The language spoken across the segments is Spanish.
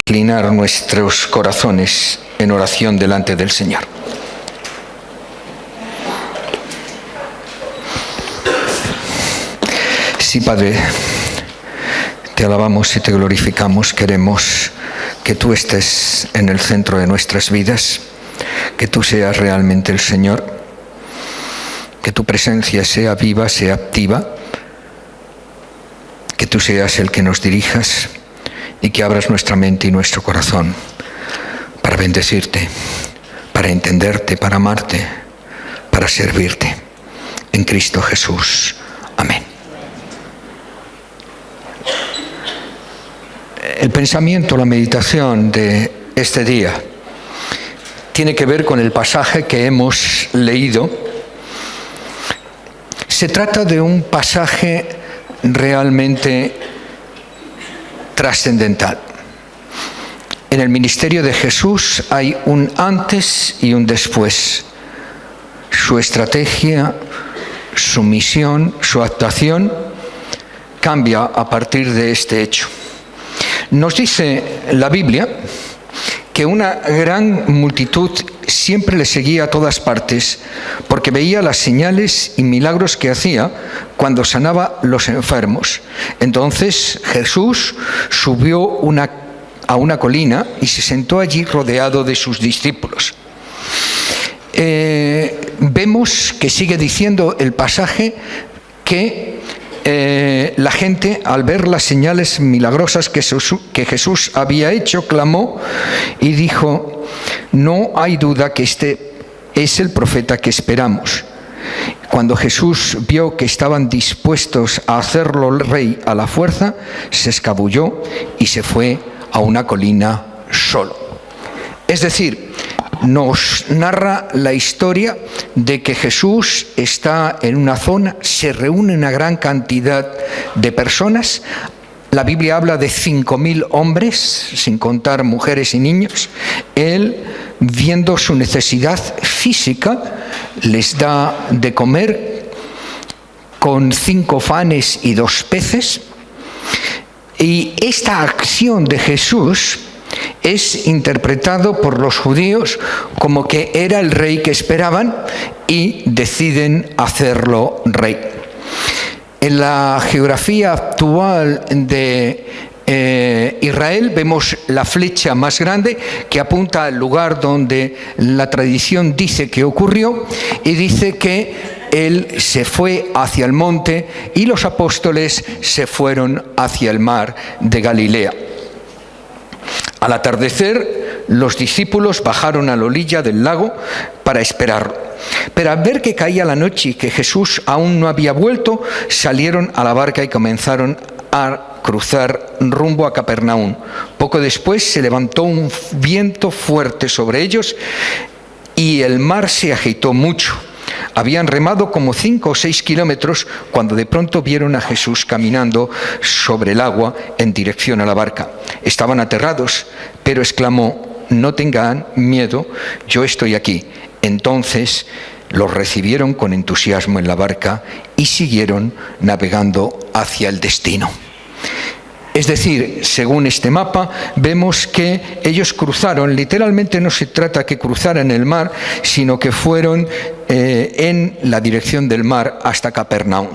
inclinar nuestros corazones en oración delante del Señor. Sí, Padre, te alabamos y te glorificamos. Queremos que tú estés en el centro de nuestras vidas, que tú seas realmente el Señor, que tu presencia sea viva, sea activa, que tú seas el que nos dirijas y que abras nuestra mente y nuestro corazón para bendecirte, para entenderte, para amarte, para servirte. En Cristo Jesús. Amén. El pensamiento, la meditación de este día tiene que ver con el pasaje que hemos leído. Se trata de un pasaje realmente trascendental. En el ministerio de Jesús hay un antes y un después. Su estrategia, su misión, su actuación cambia a partir de este hecho. Nos dice la Biblia que una gran multitud siempre le seguía a todas partes porque veía las señales y milagros que hacía cuando sanaba los enfermos. Entonces Jesús subió a una colina y se sentó allí rodeado de sus discípulos. Vemos que sigue diciendo el pasaje que la gente, al ver las señales milagrosas que Jesús había hecho, clamó y dijo: no hay duda que este es el profeta que esperamos. Cuando Jesús vio que estaban dispuestos a hacerlo rey a la fuerza, se escabulló y se fue a una colina solo. Es decir, nos narra la historia de que Jesús está en una zona, se reúne una gran cantidad de personas. La Biblia habla de 5.000 hombres, sin contar mujeres y niños. Él, viendo su necesidad física, les da de comer con 5 panes y 2 peces. Y esta acción de Jesús es interpretado por los judíos como que era el rey que esperaban y deciden hacerlo rey. En la geografía actual de Israel vemos la flecha más grande que apunta al lugar donde la tradición dice que ocurrió, y dice que él se fue hacia el monte y los apóstoles se fueron hacia el mar de Galilea. Al atardecer, los discípulos bajaron a la orilla del lago para esperarlo. Pero al ver que caía la noche y que Jesús aún no había vuelto, salieron a la barca y comenzaron a cruzar rumbo a Capernaum. Poco después se levantó un viento fuerte sobre ellos y el mar se agitó mucho. Habían remado como 5 o 6 kilómetros cuando de pronto vieron a Jesús caminando sobre el agua en dirección a la barca. Estaban aterrados, pero exclamó: no tengan miedo, yo estoy aquí. Entonces los recibieron con entusiasmo en la barca y siguieron navegando hacia el destino. Es decir, según este mapa, vemos que ellos cruzaron, literalmente no se trata que cruzaran el mar, sino que fueron en la dirección del mar hasta Capernaum.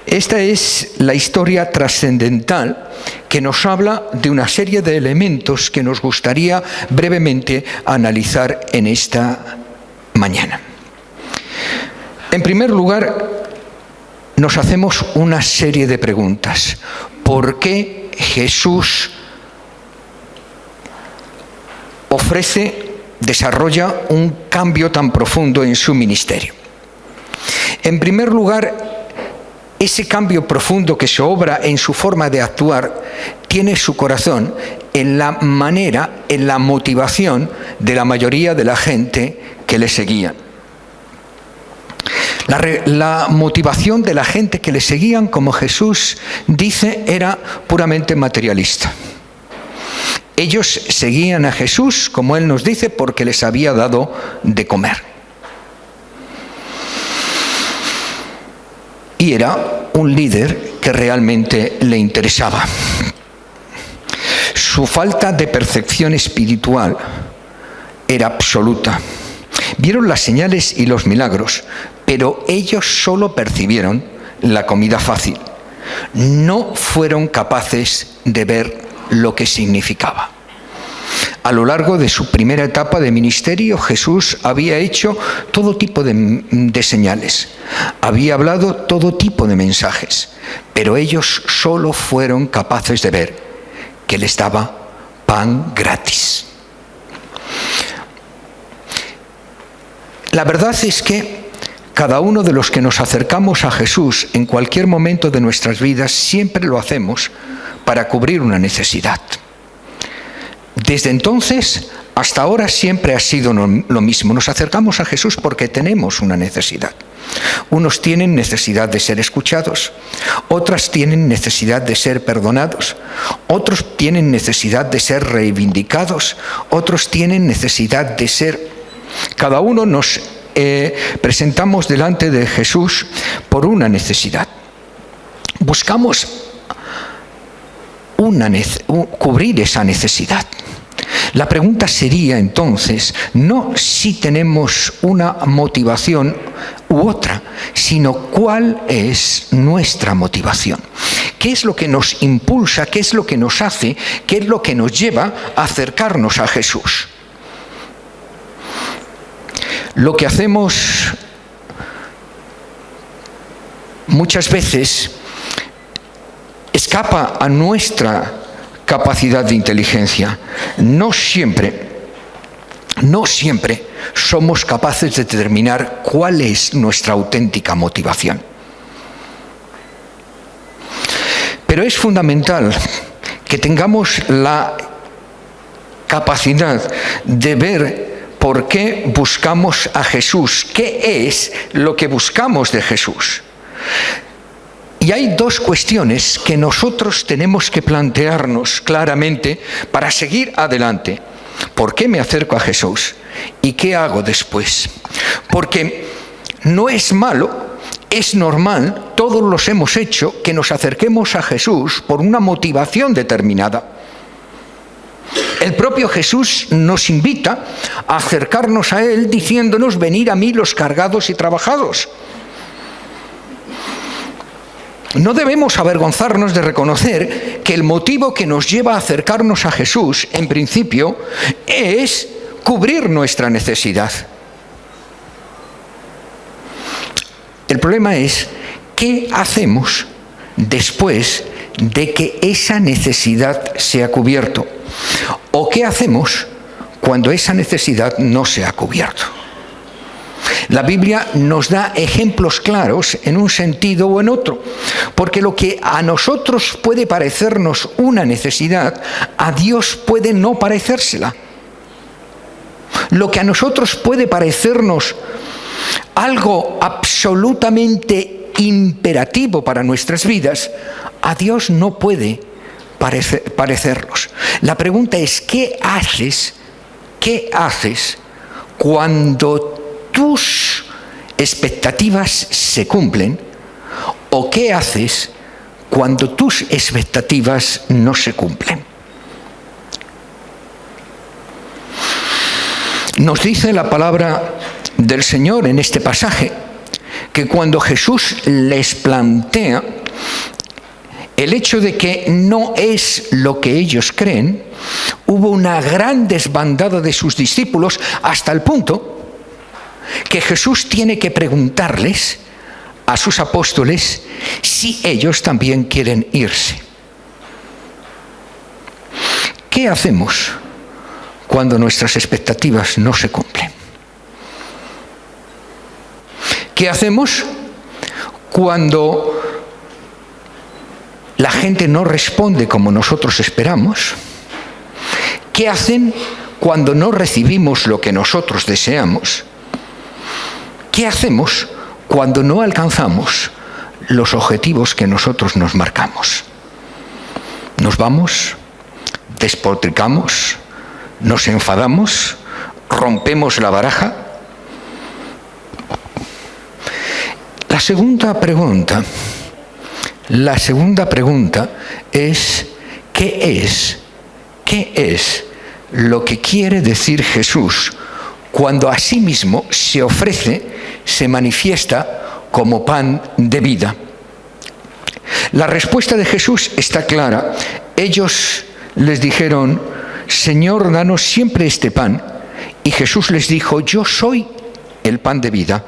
Esta es la historia trascendental que nos habla de una serie de elementos que nos gustaría brevemente analizar en esta mañana. En primer lugar, nos hacemos una serie de preguntas. ¿Por qué Jesús desarrolla un cambio tan profundo en su ministerio? En primer lugar, ese cambio profundo que se obra en su forma de actuar tiene su corazón en la manera, en la motivación de la mayoría de la gente que le seguía. La motivación de la gente que le seguían, como Jesús dice, era puramente materialista. Ellos seguían a Jesús, como Él nos dice, porque les había dado de comer. Y era un líder que realmente le interesaba. Su Su falta de percepción espiritual era absoluta. Vieron las señales y los milagros, pero ellos solo percibieron la comida fácil. No fueron capaces de ver lo que significaba. A lo largo de su primera etapa de ministerio, Jesús había hecho todo tipo de señales, había hablado todo tipo de mensajes, pero ellos solo fueron capaces de ver que les daba pan gratis. La verdad es que cada uno de los que nos acercamos a Jesús en cualquier momento de nuestras vidas siempre lo hacemos para cubrir una necesidad. Desde entonces hasta ahora siempre ha sido lo mismo. Nos acercamos a Jesús porque tenemos una necesidad. Unos tienen necesidad de ser escuchados, otras tienen necesidad de ser perdonados, otros tienen necesidad de ser reivindicados, otros tienen necesidad de ser... Cada uno nos presentamos delante de Jesús por una necesidad. Buscamos cubrir esa necesidad. La pregunta sería entonces, no si tenemos una motivación u otra, sino cuál es nuestra motivación. ¿Qué es lo que nos impulsa? ¿Qué es lo que nos hace? ¿Qué es lo que nos lleva a acercarnos a Jesús? Lo que hacemos muchas veces escapa a nuestra capacidad de inteligencia. No siempre somos capaces de determinar cuál es nuestra auténtica motivación. Pero es fundamental que tengamos la capacidad de ver por qué buscamos a Jesús, qué es lo que buscamos de Jesús. Y hay dos cuestiones que nosotros tenemos que plantearnos claramente para seguir adelante. ¿Por qué me acerco a Jesús? ¿Y qué hago después? Porque no es malo, es normal, todos los hemos hecho, que nos acerquemos a Jesús por una motivación determinada. El propio Jesús nos invita a acercarnos a Él diciéndonos: venid a mí los cargados y trabajados. No debemos avergonzarnos de reconocer que el motivo que nos lleva a acercarnos a Jesús, en principio, es cubrir nuestra necesidad. El problema es, ¿qué hacemos después de que esa necesidad se ha cubierto? ¿O qué hacemos cuando esa necesidad no se ha cubierto? La Biblia nos da ejemplos claros en un sentido o en otro, porque lo que a nosotros puede parecernos una necesidad, a Dios puede no parecérsela. Lo que a nosotros puede parecernos algo absolutamente imperativo para nuestras vidas, a Dios no puede parecerlos. La pregunta es, ¿qué haces cuando tus expectativas se cumplen? ¿O qué haces cuando tus expectativas no se cumplen? Nos dice la palabra del Señor en este pasaje que cuando Jesús les plantea el hecho de que no es lo que ellos creen, hubo una gran desbandada de sus discípulos hasta el punto que Jesús tiene que preguntarles a sus apóstoles si ellos también quieren irse. ¿Qué hacemos cuando nuestras expectativas no se cumplen? ¿Qué hacemos cuando la gente no responde como nosotros esperamos? ¿Qué hacen cuando no recibimos lo que nosotros deseamos? ¿Qué hacemos cuando no alcanzamos los objetivos que nosotros nos marcamos? ¿Nos vamos? ¿Despotricamos? ¿Nos enfadamos? ¿Rompemos la baraja? La segunda pregunta es, ¿qué es ¿qué es lo que quiere decir Jesús cuando a sí mismo se ofrece, se manifiesta como pan de vida? La respuesta de Jesús está clara. Ellos les dijeron: Señor, danos siempre este pan. Y Jesús les dijo: yo soy el pan de vida.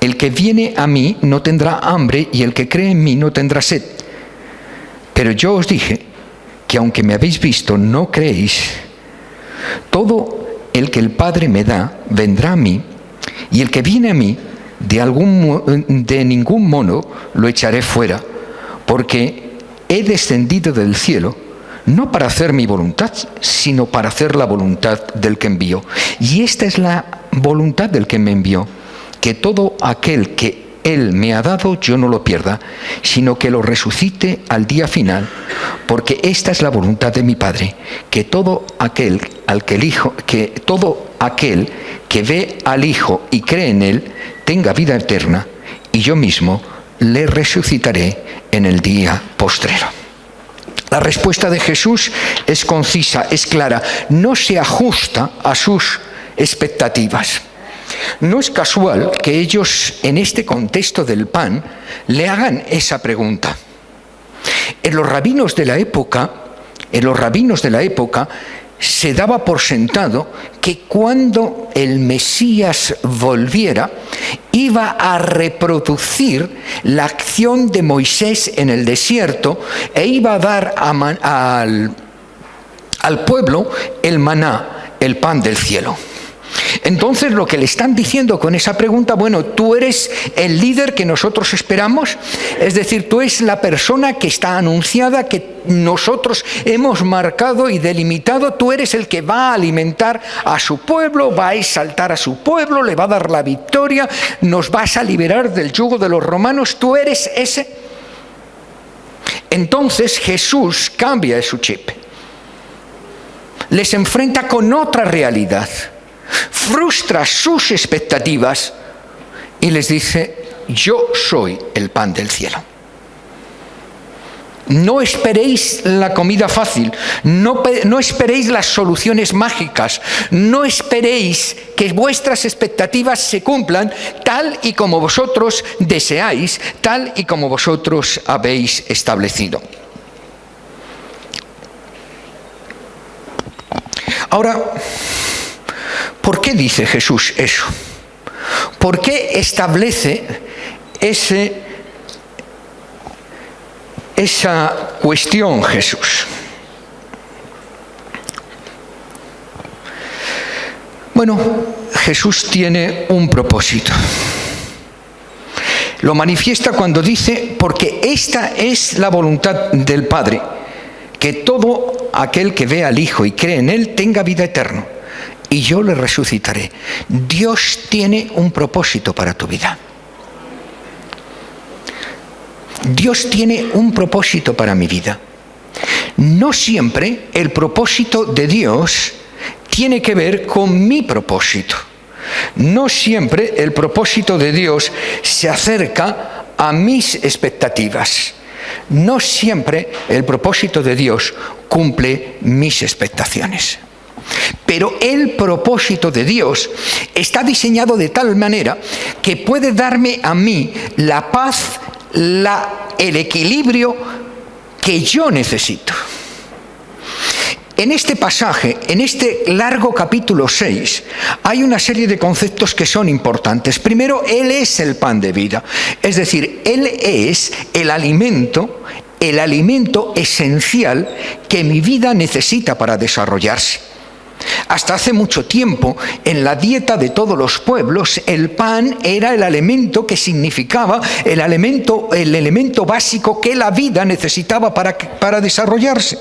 El que viene a mí no tendrá hambre, y el que cree en mí no tendrá sed. Pero yo os dije que aunque me habéis visto, no creéis. Todo el que el Padre me da vendrá a mí, y el que viene a mí, de ningún modo lo echaré fuera, porque he descendido del cielo no para hacer mi voluntad, sino para hacer la voluntad del que envió. Y esta es la voluntad del que me envió, que todo aquel que Él me ha dado yo no lo pierda, sino que lo resucite al día final, porque esta es la voluntad de mi Padre, que todo aquel que ve al Hijo y cree en Él tenga vida eterna, y yo mismo le resucitaré en el día postrero. La respuesta de Jesús es concisa, es clara, no se ajusta a sus expectativas. No es casual que ellos, en este contexto del pan, le hagan esa pregunta. En los rabinos de la época, se daba por sentado que cuando el Mesías volviera, iba a reproducir la acción de Moisés en el desierto e iba a dar al pueblo el maná, el pan del cielo. Entonces lo que le están diciendo con esa pregunta: bueno, tú eres el líder que nosotros esperamos, es decir, tú eres la persona que está anunciada, que nosotros hemos marcado y delimitado, tú eres el que va a alimentar a su pueblo, va a exaltar a su pueblo, le va a dar la victoria, nos vas a liberar del yugo de los romanos, tú eres ese. Entonces Jesús cambia su chip, les enfrenta con otra realidad, frustra sus expectativas y les dice: yo soy el pan del cielo. No esperéis la comida fácil, no esperéis las soluciones mágicas, no esperéis que vuestras expectativas se cumplan tal y como vosotros deseáis, tal y como vosotros habéis establecido. Ahora, ¿por qué dice Jesús eso? ¿Por qué establece esa cuestión Jesús? Bueno, Jesús tiene un propósito. Lo manifiesta cuando dice: porque esta es la voluntad del Padre, que todo aquel que ve al Hijo y cree en Él tenga vida eterna, y yo le resucitaré. Dios tiene un propósito para tu vida. Dios tiene un propósito para mi vida. No siempre el propósito de Dios tiene que ver con mi propósito. No siempre el propósito de Dios se acerca a mis expectativas. No siempre el propósito de Dios cumple mis expectaciones. Pero el propósito de Dios está diseñado de tal manera que puede darme a mí la paz, el equilibrio que yo necesito. En este pasaje, en este largo capítulo 6, hay una serie de conceptos que son importantes. Primero, Él es el pan de vida, es decir, Él es el alimento esencial que mi vida necesita para desarrollarse. Hasta hace mucho tiempo, en la dieta de todos los pueblos, el pan era el alimento que significaba el elemento básico que la vida necesitaba para desarrollarse.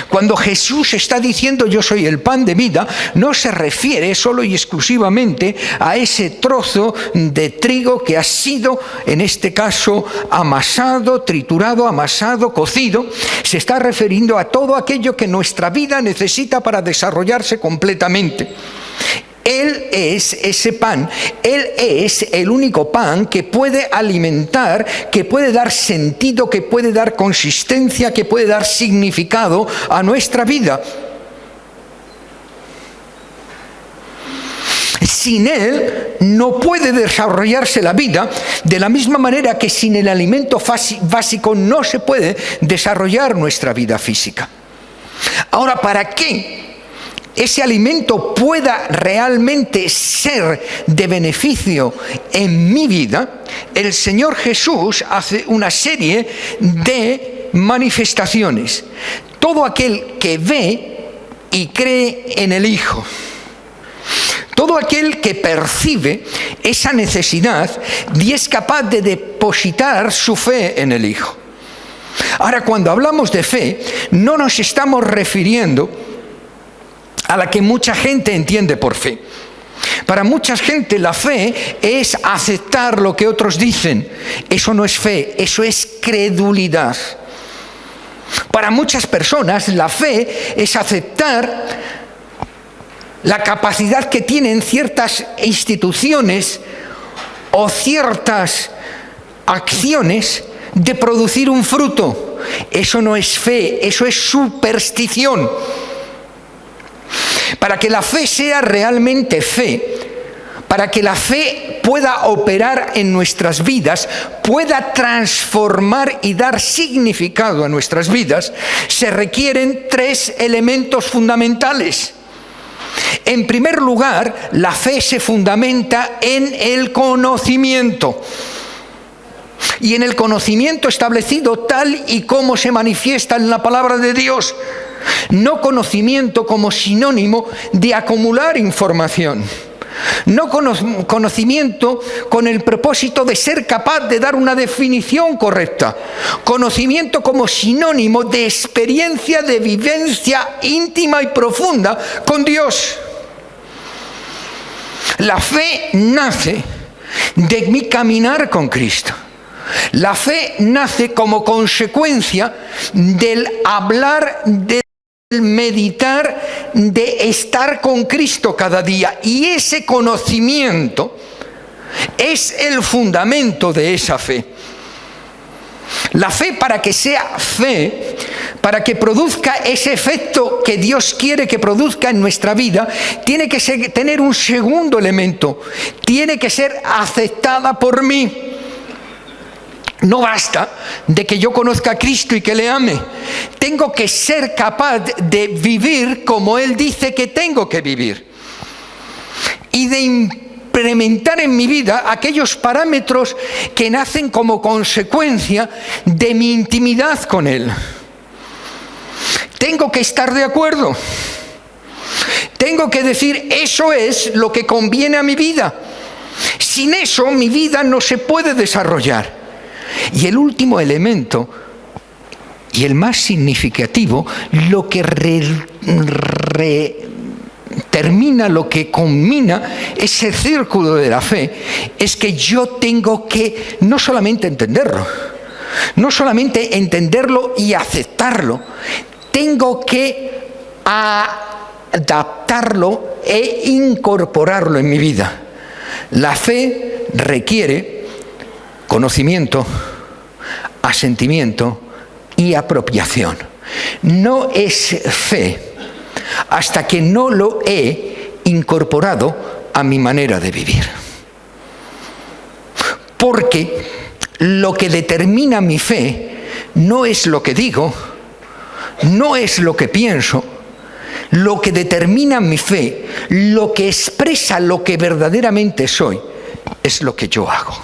Cuando Jesús está diciendo yo soy el pan de vida, no se refiere solo y exclusivamente a ese trozo de trigo que ha sido, en este caso, amasado, triturado, amasado, cocido. Se está refiriendo a todo aquello que nuestra vida necesita para desarrollarse completamente. Él es ese pan, Él es el único pan que puede alimentar, que puede dar sentido, que puede dar consistencia, que puede dar significado a nuestra vida. Sin él no puede desarrollarse la vida, de la misma manera que sin el alimento básico no se puede desarrollar nuestra vida física. Ahora, ¿para qué ese alimento pueda realmente ser de beneficio en mi vida? El Señor Jesús hace una serie de manifestaciones. Todo aquel que ve y cree en el Hijo, todo aquel que percibe esa necesidad y es capaz de depositar su fe en el Hijo. Ahora, cuando hablamos de fe, no nos estamos refiriendo a la que mucha gente entiende por fe. Para mucha gente la fe es aceptar lo que otros dicen. Eso no es fe, eso es credulidad. Para muchas personas la fe es aceptar la capacidad que tienen ciertas instituciones o ciertas acciones de producir un fruto. Eso no es fe, eso es superstición. Para que la fe sea realmente fe, para que la fe pueda operar en nuestras vidas, pueda transformar y dar significado a nuestras vidas, se requieren 3 elementos fundamentales. En primer lugar, la fe se fundamenta en el conocimiento. Y en el conocimiento establecido tal y como se manifiesta en la palabra de Dios. No conocimiento como sinónimo de acumular información. No conocimiento con el propósito de ser capaz de dar una definición correcta. Conocimiento como sinónimo de experiencia, de vivencia íntima y profunda con Dios. La fe nace de mi caminar con Cristo. La fe nace como consecuencia del hablar, del meditar, de estar con Cristo cada día. Y ese conocimiento es el fundamento de esa fe. La fe, para que sea fe, para que produzca ese efecto que Dios quiere que produzca en nuestra vida, tiene que tener un segundo elemento. Tiene que ser aceptada por mí. No basta de que yo conozca a Cristo y que le ame. Tengo que ser capaz de vivir como Él dice que tengo que vivir. Y de implementar en mi vida aquellos parámetros que nacen como consecuencia de mi intimidad con Él. Tengo que estar de acuerdo. Tengo que decir, eso es lo que conviene a mi vida. Sin eso, mi vida no se puede desarrollar. Y el último elemento, y el más significativo, lo que termina, lo que culmina ese círculo de la fe, es que yo tengo que no solamente entenderlo y aceptarlo, tengo que adaptarlo e incorporarlo en mi vida. La fe requiere conocimiento, asentimiento y apropiación. No es fe hasta que no lo he incorporado a mi manera de vivir. Porque lo que determina mi fe no es lo que digo, no es lo que pienso. Lo que determina mi fe, lo que expresa lo que verdaderamente soy, es lo que yo hago.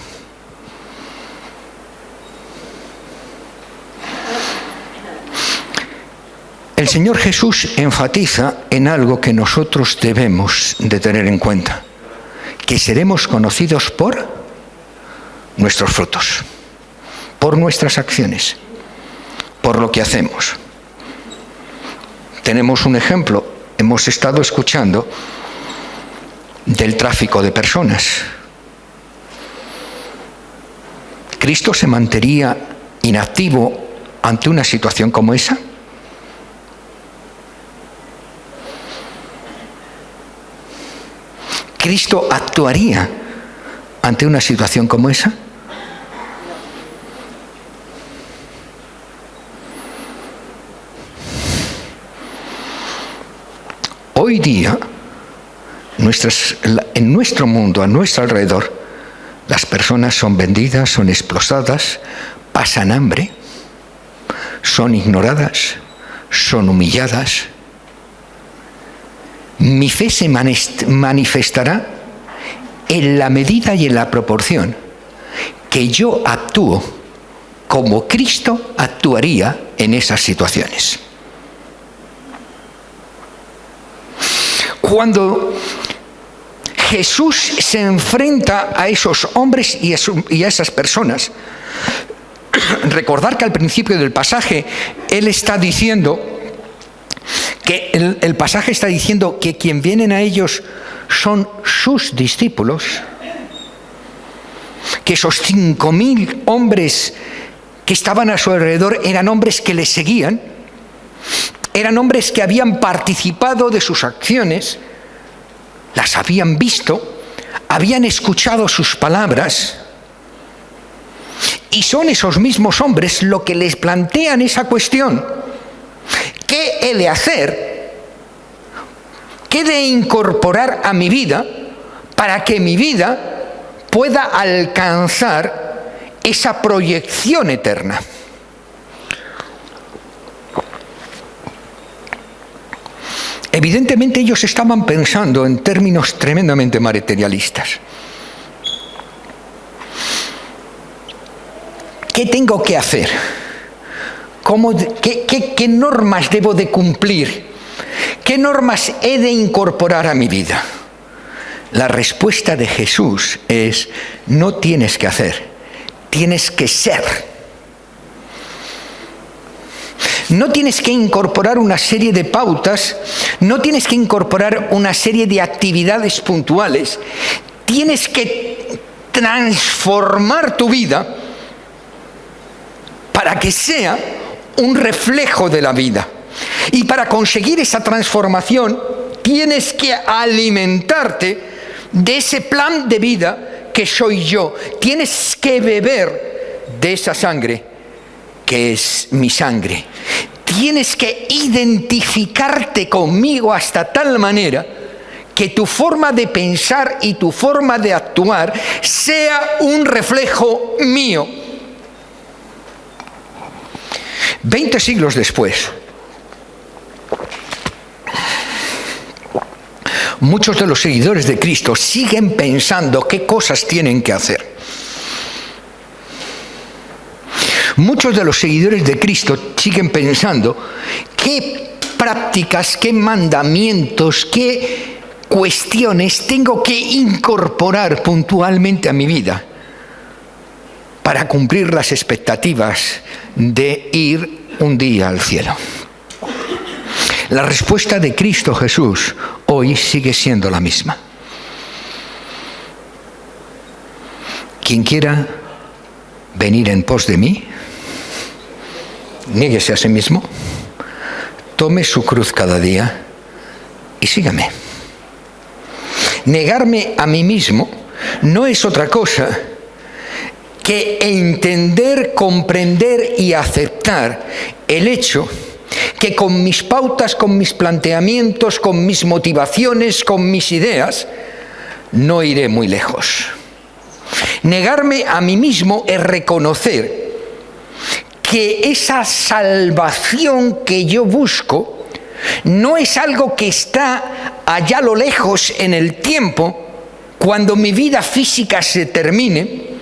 El Señor Jesús enfatiza en algo que nosotros debemos de tener en cuenta, que seremos conocidos por nuestros frutos, por nuestras acciones, por lo que hacemos. Tenemos un ejemplo, hemos estado escuchando del tráfico de personas. ¿Cristo se mantendría inactivo ante una situación como esa? ¿Cristo actuaría ante una situación como esa? Hoy día, en nuestro mundo, a nuestro alrededor, las personas son vendidas, son explotadas, pasan hambre, son ignoradas, son humilladas. Mi fe se manifestará en la medida y en la proporción que yo actúo como Cristo actuaría en esas situaciones. Cuando Jesús se enfrenta a esos hombres y a esas personas, recordar que al principio del pasaje Él está diciendo que el pasaje está diciendo que quien vienen a ellos son sus discípulos, que esos 5.000 hombres que estaban a su alrededor eran hombres que le seguían, eran hombres que habían participado de sus acciones, las habían visto, habían escuchado sus palabras, y son esos mismos hombres los que les plantean esa cuestión. ¿Qué he de hacer? ¿Qué he de incorporar a mi vida para que mi vida pueda alcanzar esa proyección eterna? Evidentemente ellos estaban pensando en términos tremendamente materialistas. ¿Qué tengo que hacer? ¿Qué normas debo de cumplir? ¿Qué normas he de incorporar a mi vida? La respuesta de Jesús es: no tienes que hacer, tienes que ser. No tienes que incorporar una serie de pautas, no tienes que incorporar una serie de actividades puntuales, tienes que transformar tu vida para que sea un reflejo de la vida. Y para conseguir esa transformación tienes que alimentarte de ese plan de vida que soy yo. Tienes que beber de esa sangre que es mi sangre. Tienes que identificarte conmigo hasta tal manera que tu forma de pensar y tu forma de actuar sea un reflejo mío. 20 siglos después, muchos de los seguidores de Cristo siguen pensando qué cosas tienen que hacer. Muchos de los seguidores de Cristo siguen pensando qué prácticas, qué mandamientos, qué cuestiones tengo que incorporar puntualmente a mi vida para cumplir las expectativas de ir un día al cielo. La respuesta de Cristo Jesús hoy sigue siendo la misma. Quien quiera venir en pos de mí, niéguese a sí mismo, tome su cruz cada día y sígame. Negarme a mí mismo no es otra cosa que entender, comprender y aceptar el hecho que con mis pautas, con mis planteamientos, con mis motivaciones, con mis ideas, no iré muy lejos. Negarme a mí mismo es reconocer que esa salvación que yo busco no es algo que está allá a lo lejos en el tiempo, cuando mi vida física se termine,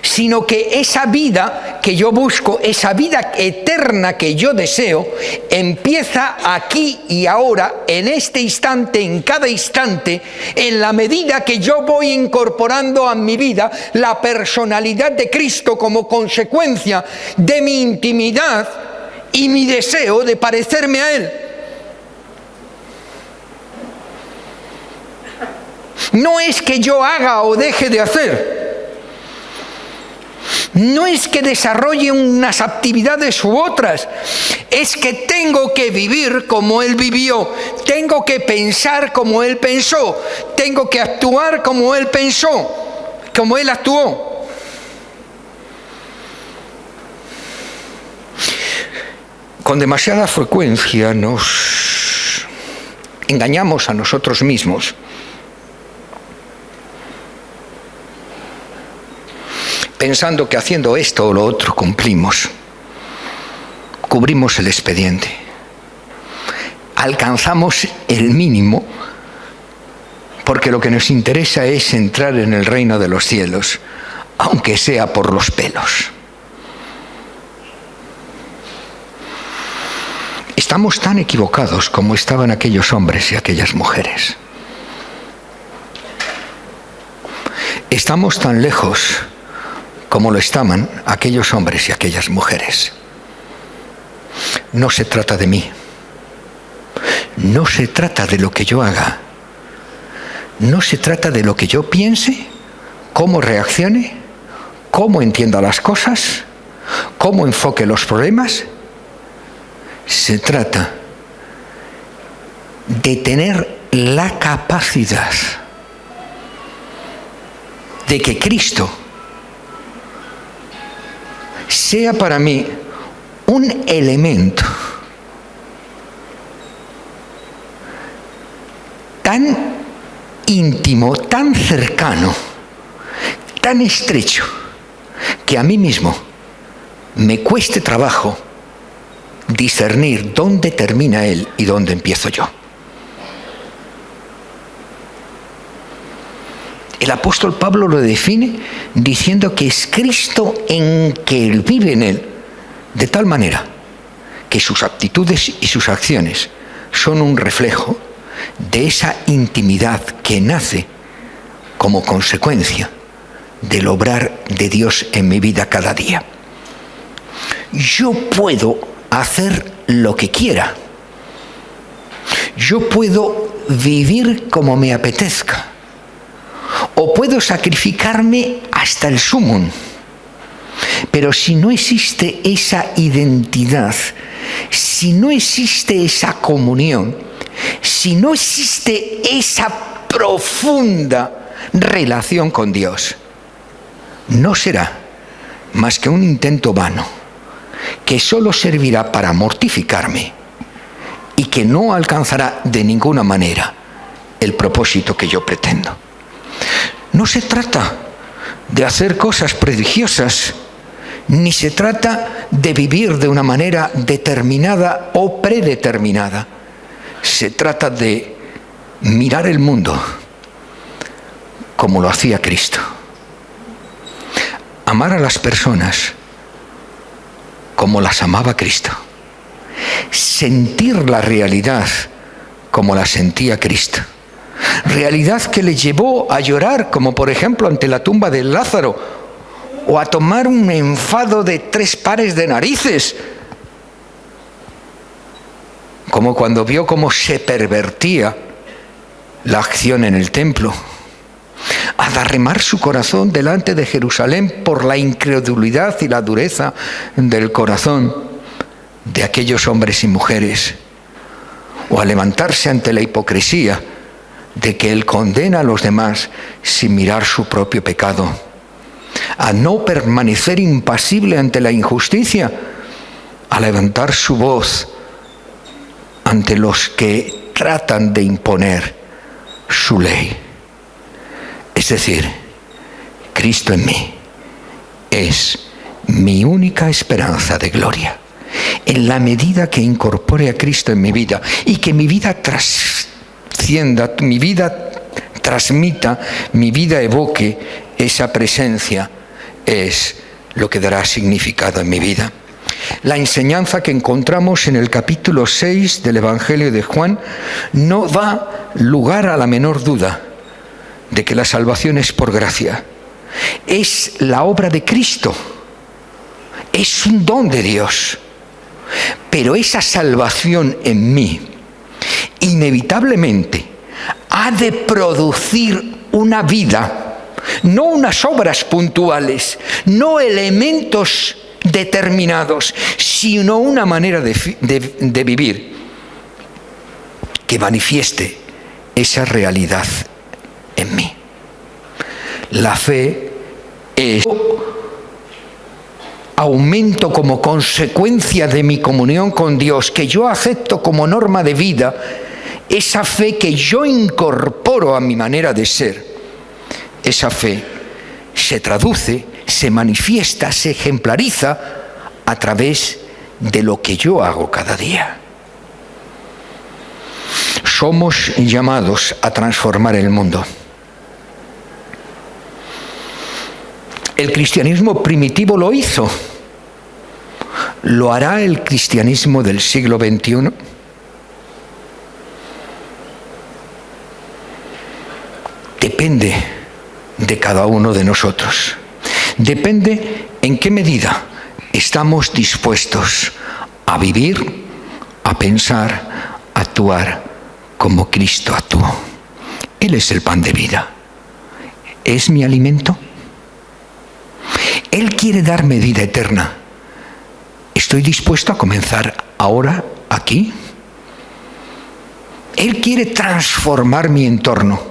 sino que esa vida que yo busco, esa vida eterna que yo deseo, empieza aquí y ahora, en este instante, en cada instante, en la medida que yo voy incorporando a mi vida la personalidad de Cristo como consecuencia de mi intimidad y mi deseo de parecerme a Él. No es que yo haga o deje de hacer. No es que desarrolle unas actividades u otras, es que tengo que vivir como Él vivió, tengo que pensar como Él pensó, tengo que actuar como Él pensó, como Él actuó. Con demasiada frecuencia nos engañamos a nosotros mismos pensando que haciendo esto o lo otro cumplimos, cubrimos el expediente, alcanzamos el mínimo, porque lo que nos interesa es entrar en el reino de los cielos, aunque sea por los pelos. Estamos tan equivocados como estaban aquellos hombres y aquellas mujeres. Estamos tan lejos como lo estaban aquellos hombres y aquellas mujeres. No se trata de mí. No se trata de lo que yo haga. No se trata de lo que yo piense, cómo reaccione, cómo entienda las cosas, cómo enfoque los problemas. Se trata de tener la capacidad de que Cristo sea para mí un elemento tan íntimo, tan cercano, tan estrecho, que a mí mismo me cueste trabajo discernir dónde termina Él y dónde empiezo yo. El apóstol Pablo lo define diciendo que es Cristo en que Él vive en Él, de tal manera que sus actitudes y sus acciones son un reflejo de esa intimidad que nace como consecuencia del obrar de Dios en mi vida cada día. Yo puedo hacer lo que quiera. Yo puedo vivir como me apetezca. O puedo sacrificarme hasta el sumum. Pero si no existe esa identidad, si no existe esa comunión, si no existe esa profunda relación con Dios, no será más que un intento vano, que solo servirá para mortificarme y que no alcanzará de ninguna manera el propósito que yo pretendo. No se trata de hacer cosas prodigiosas, ni se trata de vivir de una manera determinada o predeterminada. Se trata de mirar el mundo como lo hacía Cristo. Amar a las personas como las amaba Cristo. Sentir la realidad como la sentía Cristo. Realidad que le llevó a llorar, como por ejemplo ante la tumba de Lázaro, o a tomar un enfado de 3 pares de narices, como cuando vio cómo se pervertía la acción en el templo, a derramar su corazón delante de Jerusalén por la incredulidad y la dureza del corazón de aquellos hombres y mujeres, o a levantarse ante la hipocresía de que Él condena a los demás sin mirar su propio pecado, a no permanecer impasible ante la injusticia, a levantar su voz ante los que tratan de imponer su ley. Es decir, Cristo en mí es mi única esperanza de gloria. En la medida que incorpore a Cristo en mi vida y que mi vida trascienda, mi vida transmita, mi vida evoque esa presencia, es lo que dará significado en mi vida. La enseñanza que encontramos en el capítulo 6 del Evangelio de Juan no da lugar a la menor duda de que la salvación es por gracia. Es la obra de Cristo. Es un don de Dios. Pero esa salvación en mí inevitablemente ha de producir una vida, no unas obras puntuales, no elementos determinados, sino una manera de vivir que manifieste esa realidad en mí. La fe es aumento como consecuencia de mi comunión con Dios, que yo acepto como norma de vida, esa fe que yo incorporo a mi manera de ser. Esa fe se traduce, se manifiesta, se ejemplariza a través de lo que yo hago cada día. Somos llamados a transformar el mundo. El cristianismo primitivo lo hizo. ¿Lo hará el cristianismo del siglo XXI? Depende de cada uno de nosotros. Depende en qué medida estamos dispuestos a vivir, a pensar, a actuar como Cristo actuó. Él es el pan de vida. ¿Es mi alimento? Él quiere darme vida eterna. ¿Estoy dispuesto a comenzar ahora, aquí? Él quiere transformar mi entorno.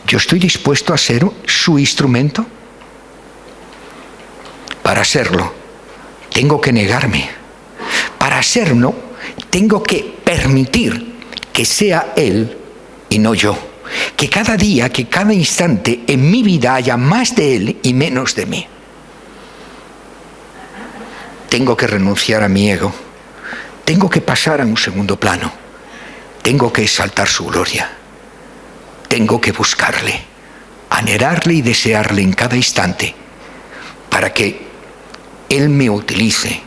¿Yo estoy dispuesto a ser su instrumento? Para serlo, tengo que negarme. Para serlo, tengo que permitir que sea Él y no yo. Que cada día, que cada instante en mi vida haya más de Él y menos de mí. Tengo que renunciar a mi ego. Tengo que pasar a un segundo plano. Tengo que exaltar su gloria. Tengo que buscarle, anhelarle y desearle en cada instante para que Él me utilice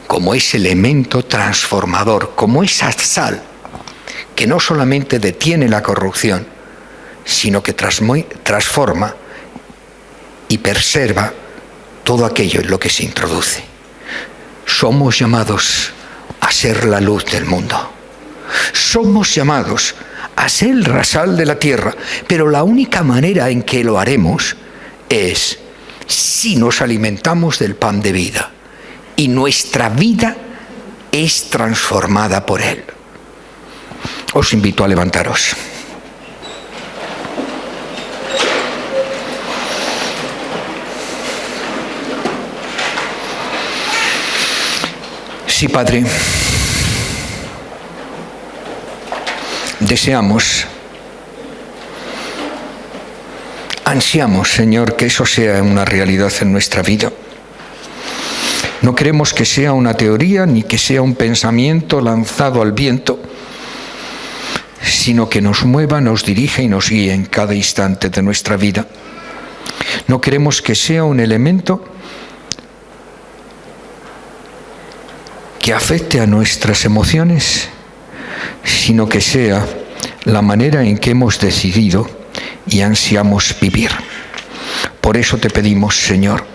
como ese elemento transformador, como esa sal que no solamente detiene la corrupción, sino que transforma y preserva todo aquello en lo que se introduce. Somos llamados a ser la luz del mundo. Somos llamados a ser el sal de la tierra, pero la única manera en que lo haremos es si nos alimentamos del pan de vida y nuestra vida es transformada por Él. Os invito a levantaros. Sí, Padre, deseamos, ansiamos, Señor, que eso sea una realidad en nuestra vida. No queremos que sea una teoría ni que sea un pensamiento lanzado al viento, sino que nos mueva, nos dirija y nos guíe en cada instante de nuestra vida. No queremos que sea un elemento que afecte a nuestras emociones, sino que sea la manera en que hemos decidido y ansiamos vivir. Por eso te pedimos, Señor,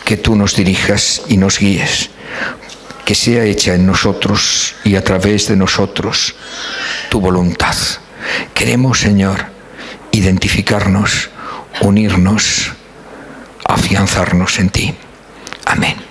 que tú nos dirijas y nos guíes, que sea hecha en nosotros y a través de nosotros tu voluntad. Queremos, Señor, identificarnos, unirnos, afianzarnos en ti. Amén.